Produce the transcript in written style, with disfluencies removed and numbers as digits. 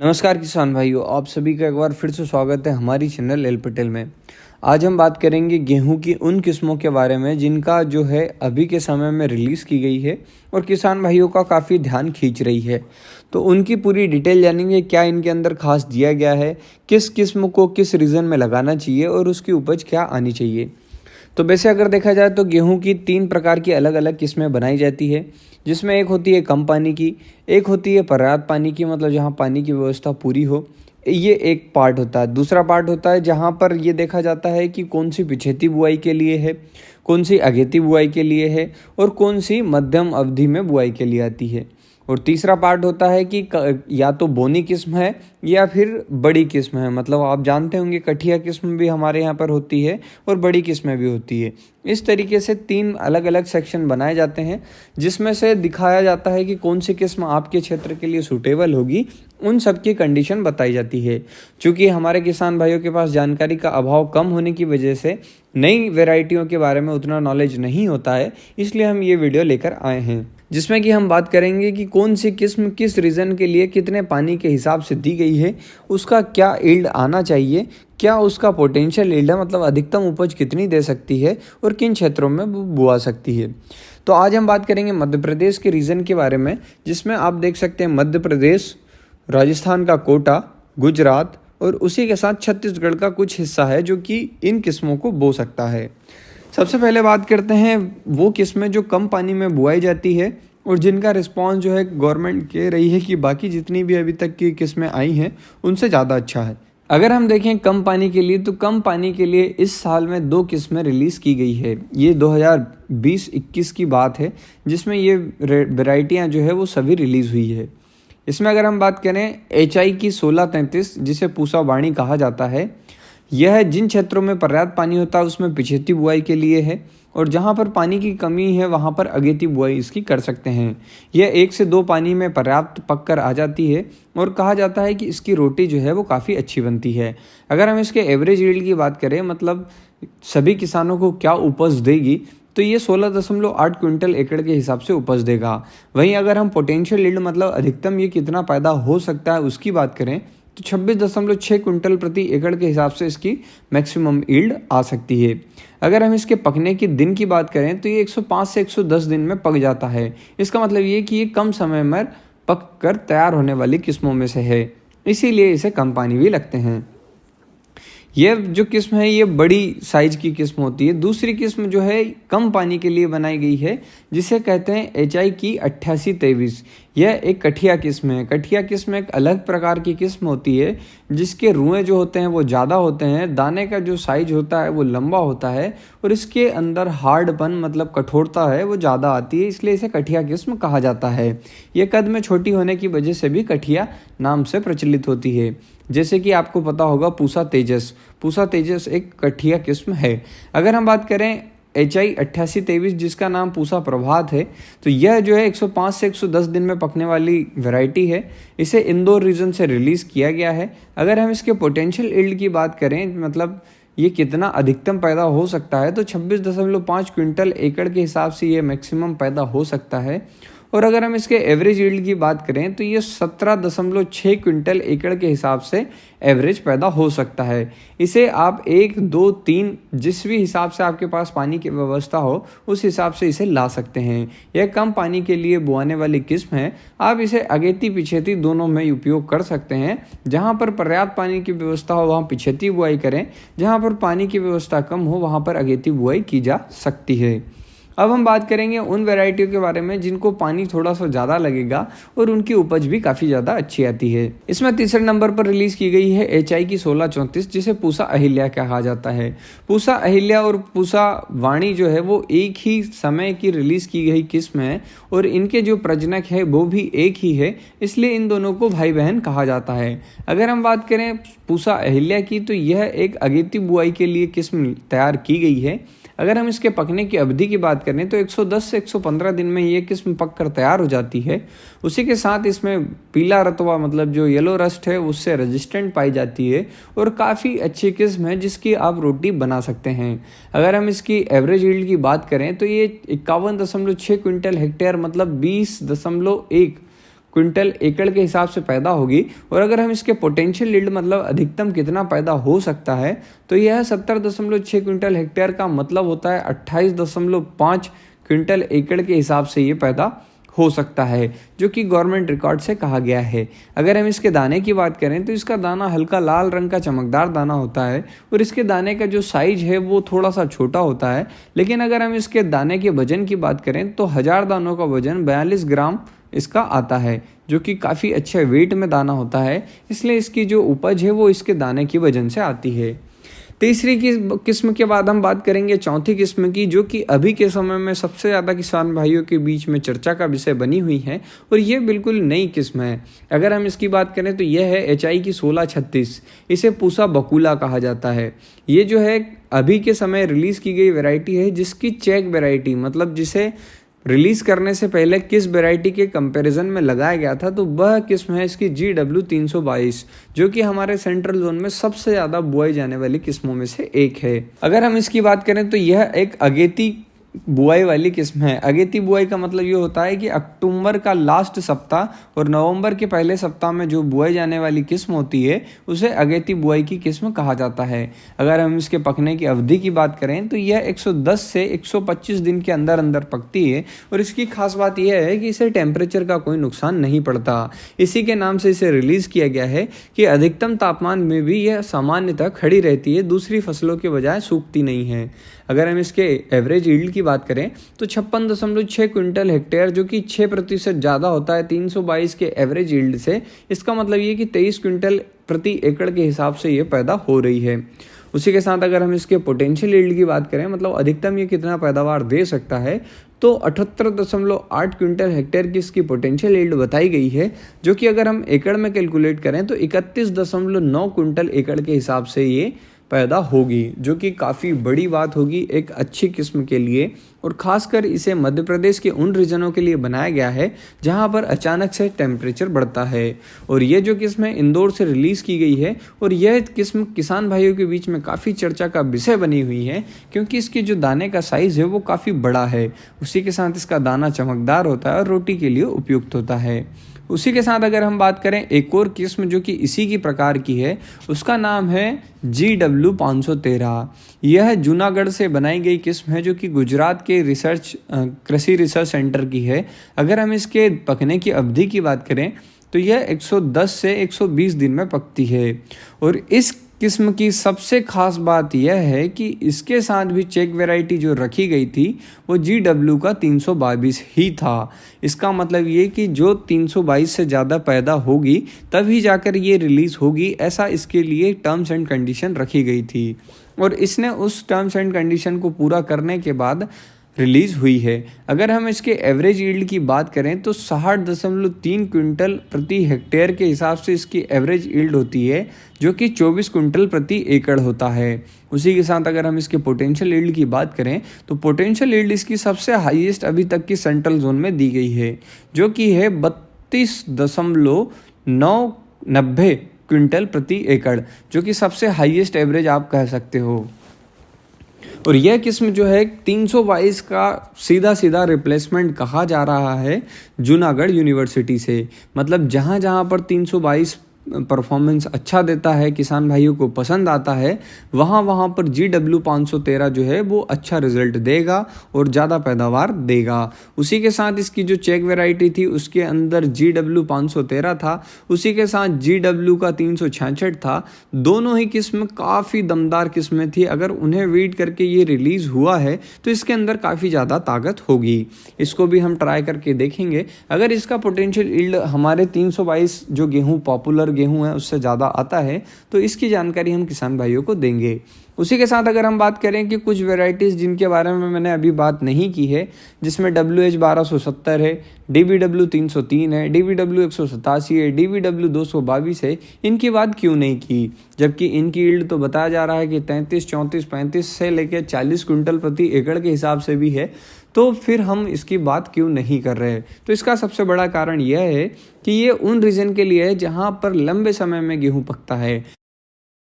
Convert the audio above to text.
नमस्कार किसान भाइयों, आप सभी का एक बार फिर से स्वागत है हमारी चैनल एल पटेल में। आज हम बात करेंगे गेहूं की उन किस्मों के बारे में जिनका जो है अभी के समय में रिलीज़ की गई है और किसान भाइयों का काफ़ी ध्यान खींच रही है। तो उनकी पूरी डिटेल जानेंगे, क्या इनके अंदर खास दिया गया है, किस किस्म को किस रीज़न में लगाना चाहिए और उसकी उपज क्या आनी चाहिए। तो वैसे अगर देखा जाए तो गेहूं की 3 प्रकार की अलग अलग किस्में बनाई जाती है, जिसमें एक होती है कम पानी की, एक होती है पर्याप्त पानी की, मतलब जहां पानी की व्यवस्था पूरी हो, ये एक पार्ट होता है। दूसरा पार्ट होता है जहां पर ये देखा जाता है कि कौन सी पिछेती बुआई के लिए है, कौन सी अगेती बुआई के लिए है और कौन सी मध्यम अवधि में बुआई के लिए आती है। और तीसरा पार्ट होता है कि या तो बोनी किस्म है या फिर बड़ी किस्म है, मतलब आप जानते होंगे कठिया किस्म भी हमारे यहाँ पर होती है और बड़ी किस्में भी होती है। इस तरीके से 3 अलग अलग सेक्शन बनाए जाते हैं जिसमें से दिखाया जाता है कि कौन सी किस्म आपके क्षेत्र के लिए सूटेबल होगी, उन सब की कंडीशन बताई जाती है। चूँकि हमारे किसान भाइयों के पास जानकारी का अभाव कम होने की वजह से नई वेराइटियों के बारे में उतना नॉलेज नहीं होता है, इसलिए हम ये वीडियो लेकर आए हैं जिसमें कि हम बात करेंगे कि कौन सी किस्म किस रीज़न के लिए कितने पानी के हिसाब से दी गई है, उसका क्या ईल्ड आना चाहिए, क्या उसका पोटेंशियल ईल्ड है, मतलब अधिकतम उपज कितनी दे सकती है और किन क्षेत्रों में वो बुआ सकती है। तो आज हम बात करेंगे मध्य प्रदेश के रीजन के बारे में, जिसमें आप देख सकते हैं मध्य प्रदेश, राजस्थान का कोटा, गुजरात और उसी के साथ छत्तीसगढ़ का कुछ हिस्सा है जो कि इन किस्मों को बो सकता है। सबसे पहले बात करते हैं वो किस्में जो कम पानी में बुआई जाती है और जिनका रिस्पांस जो है गवर्नमेंट कह रही है कि बाकी जितनी भी अभी तक की किस्में आई हैं उनसे ज़्यादा अच्छा है। अगर हम देखें कम पानी के लिए, तो कम पानी के लिए इस साल में 2 किस्में रिलीज़ की गई है। ये 2020-21 की बात है जिसमें ये वेराइटियाँ जो है वो सभी रिलीज़ हुई है। इसमें अगर हम बात करें HI की 1633, जिसे पूसा वाणी कहा जाता है, यह जिन क्षेत्रों में पर्याप्त पानी होता है उसमें पिछेती बुआई के लिए है और जहाँ पर पानी की कमी है वहाँ पर अगेती बुआई इसकी कर सकते हैं। यह 1 से 2 पानी में पर्याप्त पककर आ जाती है और कहा जाता है कि इसकी रोटी जो है वो काफ़ी अच्छी बनती है। अगर हम इसके एवरेज यील्ड की बात करें, मतलब सभी किसानों को क्या उपज देगी, तो ये 16.8 क्विंटल एकड़ के हिसाब से उपज देगा। वहीं अगर हम पोटेंशियल यील्ड, मतलब अधिकतम ये कितना पैदा हो सकता है, उसकी बात करें तो 26.6 क्विंटल प्रति एकड़ के हिसाब से इसकी मैक्सिमम यील्ड आ सकती है। अगर हम इसके पकने के दिन की बात करें तो ये 105 से 110 दिन में पक जाता है। इसका मतलब ये कि ये कम समय में पक कर तैयार होने वाली किस्मों में से है, इसीलिए इसे कम पानी भी लगते हैं। ये जो किस्म है ये बड़ी साइज की किस्म होती है। दूसरी किस्म जो है कम पानी के लिए बनाई गई है, जिसे कहते हैं HI की 8823। यह एक कठिया किस्म है। कठिया किस्म एक अलग प्रकार की किस्म होती है जिसके रुएं जो होते हैं वो ज़्यादा होते हैं, दाने का जो साइज होता है वो लंबा होता है और इसके अंदर हार्डपन, मतलब कठोरता है, वो ज़्यादा आती है, इसलिए इसे कठिया किस्म कहा जाता है। ये कद में छोटी होने की वजह से भी कठिया नाम से प्रचलित होती है। जैसे कि आपको पता होगा पूसा तेजस एक कठिया किस्म है। अगर हम बात करें HI 8823, जिसका नाम पूसा प्रभात है, तो यह जो है 105 से 110 दिन में पकने वाली वैरायटी है। इसे इंदौर रीजन से रिलीज़ किया गया है। अगर हम इसके पोटेंशियल यील्ड की बात करें, मतलब ये कितना अधिकतम पैदा हो सकता है, तो 26.5 क्विंटल एकड़ के हिसाब से ये मैक्सिमम पैदा हो सकता है। और अगर हम इसके एवरेज यील्ड की बात करें तो ये 17.6 क्विंटल एकड़ के हिसाब से एवरेज पैदा हो सकता है। इसे आप 1, 2, 3 जिस भी हिसाब से आपके पास पानी की व्यवस्था हो उस हिसाब से इसे ला सकते हैं। यह कम पानी के लिए बुआने वाली किस्म है। आप इसे अगेती पिछेती दोनों में उपयोग कर सकते हैं। जहाँ पर पर्याप्त पानी की व्यवस्था हो वहाँ पिछेती बुआई करें, जहाँ पर पानी की व्यवस्था कम हो वहाँ पर अगेती बुआई की जा सकती है। अब हम बात करेंगे उन वैरायटियों के बारे में जिनको पानी थोड़ा सा ज़्यादा लगेगा और उनकी उपज भी काफ़ी ज़्यादा अच्छी आती है। इसमें तीसरे नंबर पर रिलीज़ की गई है HI की 1634, जिसे पूसा अहिल्या कहा जाता है। पूसा अहिल्या और पूसा वाणी जो है वो एक ही समय की रिलीज़ की गई किस्म है और इनके जो प्रजनक है वो भी एक ही है, इसलिए इन दोनों को भाई बहन कहा जाता है। अगर हम बात करें पूसा अहिल्या की, तो यह एक अगेती बुआई के लिए किस्म तैयार की गई है। अगर हम इसके पकने की अवधि की बात करें तो 110 से 115 दिन में ये किस्म पककर तैयार हो जाती है। उसी के साथ इसमें पीला रतवा, मतलब जो येलो रस्ट है, उससे रेजिस्टेंट पाई जाती है और काफ़ी अच्छी किस्म है जिसकी आप रोटी बना सकते हैं। अगर हम इसकी एवरेज यील्ड की बात करें तो ये 51.6 क्विंटल हेक्टेयर, मतलब 20.1 क्विंटल एकड़ के हिसाब से पैदा होगी। और अगर हम इसके पोटेंशियल यील्ड मतलब अधिकतम कितना पैदा हो सकता है तो यह 70.6 क्विंटल हेक्टेयर का मतलब होता है 28.5 क्विंटल एकड़ के हिसाब से ये पैदा हो सकता है, जो कि गवर्नमेंट रिकॉर्ड से कहा गया है। अगर हम इसके दाने की बात करें तो इसका दाना हल्का लाल रंग का चमकदार दाना होता है और इसके दाने का जो साइज है वो थोड़ा सा छोटा होता है। लेकिन अगर हम इसके दाने के वजन की बात करें तो 1000 दानों का वजन 42 ग्राम इसका आता है, जो कि काफ़ी अच्छे वेट में दाना होता है। इसलिए इसकी जो उपज है वो इसके दाने की वजन से आती है। तीसरी किस्म के बाद हम बात करेंगे चौथी किस्म की, जो कि अभी के समय में सबसे ज़्यादा किसान भाइयों के बीच में चर्चा का विषय बनी हुई है और ये बिल्कुल नई किस्म है। अगर हम इसकी बात करें तो यह है HI की 1636। इसे पूसा बकुला कहा जाता है। ये जो है अभी के समय रिलीज़ की गई वैरायटी है, जिसकी चेक वैरायटी मतलब जिसे रिलीज़ करने से पहले किस वैरायटी के कंपैरिजन में लगाया गया था तो वह किस्म है इसकी GW 322, जो कि हमारे सेंट्रल जोन में सबसे ज़्यादा बुआई जाने वाली किस्मों में से एक है। अगर हम इसकी बात करें तो यह एक अगेती बुआई वाली किस्म है। अगेती बुआई का मतलब ये होता है कि अक्टूबर का लास्ट सप्ताह और नवंबर के पहले सप्ताह में जो बुआई जाने वाली किस्म होती है उसे अगेती बुआई की किस्म कहा जाता है। अगर हम इसके पकने की अवधि की बात करें तो यह 110 से 125 दिन के अंदर अंदर पकती है और इसकी खास बात यह है कि इसे टेम्परेचर का कोई नुकसान नहीं पड़ता। इसी के नाम से इसे रिलीज़ किया गया है कि अधिकतम तापमान में भी यह सामान्यतः खड़ी रहती है, दूसरी फसलों के बजाय सूखती नहीं है। अगर हम इसके एवरेज यील्ड की बात करें तो 56.6 क्विंटल हेक्टेयर, जो कि 6% ज़्यादा होता है 322 के एवरेज यील्ड से। इसका मतलब ये कि 23 क्विंटल प्रति एकड़ के हिसाब से ये पैदा हो रही है। उसी के साथ अगर हम इसके पोटेंशियल यील्ड की बात करें मतलब अधिकतम ये कितना पैदावार दे सकता है तो 78.8 क्विंटल हेक्टेयर की इसकी पोटेंशियल यील्ड बताई गई है, जो कि अगर हम एकड़ में कैलकुलेट करें तो 31.9 क्विंटल एकड़ के हिसाब से ये पैदा होगी, जो कि काफ़ी बड़ी बात होगी एक अच्छी किस्म के लिए। और ख़ासकर इसे मध्य प्रदेश के उन रीजनों के लिए बनाया गया है जहां पर अचानक से टेम्परेचर बढ़ता है। और ये जो किस्म है इंदौर से रिलीज़ की गई है और यह किस्म किसान भाइयों के बीच में काफ़ी चर्चा का विषय बनी हुई है, क्योंकि इसकी जो दाने का साइज़ है वो काफ़ी बड़ा है। उसी के साथ इसका दाना चमकदार होता है और रोटी के लिए उपयुक्त होता है। उसी के साथ अगर हम बात करें एक और किस्म जो कि इसी की प्रकार की है, उसका नाम है GW 513। यह जूनागढ़ से बनाई गई किस्म है, जो कि गुजरात के कृषि रिसर्च सेंटर की है। अगर हम इसके पकने की अवधि की बात करें तो यह 110 से 120 दिन में पकती है। और इस किस्म की सबसे खास बात यह है कि इसके साथ भी चेक वैरायटी जो रखी गई थी वो GW का 322 ही था। इसका मतलब ये कि जो 322 से ज़्यादा पैदा होगी तभी जाकर ये रिलीज़ होगी, ऐसा इसके लिए टर्म्स एंड कंडीशन रखी गई थी। और इसने उस टर्म्स एंड कंडीशन को पूरा करने के बाद रिलीज़ हुई है। अगर हम इसके एवरेज यील्ड की बात करें तो 60.3 क्विंटल प्रति हेक्टेयर के हिसाब से इसकी एवरेज यील्ड होती है, जो कि 24 क्विंटल प्रति एकड़ होता है। उसी के साथ अगर हम इसके पोटेंशियल यील्ड की बात करें तो पोटेंशियल यील्ड इसकी सबसे हाईएस्ट अभी तक की सेंट्रल जोन में दी गई है, जो कि है 32.990 क्विंटल प्रति एकड़, जो कि सबसे हाईएस्ट एवरेज आप कह सकते हो। और यह किस्म जो है 322 का सीधा रिप्लेसमेंट कहा जा रहा है जूनागढ़ यूनिवर्सिटी से। मतलब जहाँ जहाँ पर 322 परफॉर्मेंस अच्छा देता है, किसान भाइयों को पसंद आता है, वहाँ पर GW 513 जो है वो अच्छा रिजल्ट देगा और ज़्यादा पैदावार देगा। उसी के साथ इसकी जो चेक वैरायटी थी उसके अंदर GW 513 था, उसी के साथ GW का 366 था। दोनों ही किस्म काफ़ी दमदार किस्में थी। अगर उन्हें वीट करके ये रिलीज़ हुआ है तो इसके अंदर काफ़ी ज़्यादा ताकत होगी। इसको भी हम ट्राई करके देखेंगे। अगर इसका पोटेंशियल यील्ड हमारे 322 जो गेहूँ पॉपुलर गेहूं है उससे ज़्यादा आता है तो इसकी जानकारी हम किसान भाइयों को देंगे। उसी के साथ अगर हम बात करें कि कुछ वैरायटीज़ जिनके बारे में मैंने अभी बात नहीं की है, जिसमें WH 1270 है, DBW 303 है, DBW 187 है, DBW 222 है, इनकी बात क्यों नहीं की? जबकि इनकी यील्ड तो बताया जा रहा है कि 33, 34, 35 से लेकर 40 क्विंटल प्रति एकड़ के हिसाब से भी है, तो फिर हम इसकी बात क्यों नहीं कर रहे? तो इसका सबसे बड़ा कारण यह है कि ये उन रीजन के लिए है जहाँ पर लंबे समय में गेहूँ पकता है।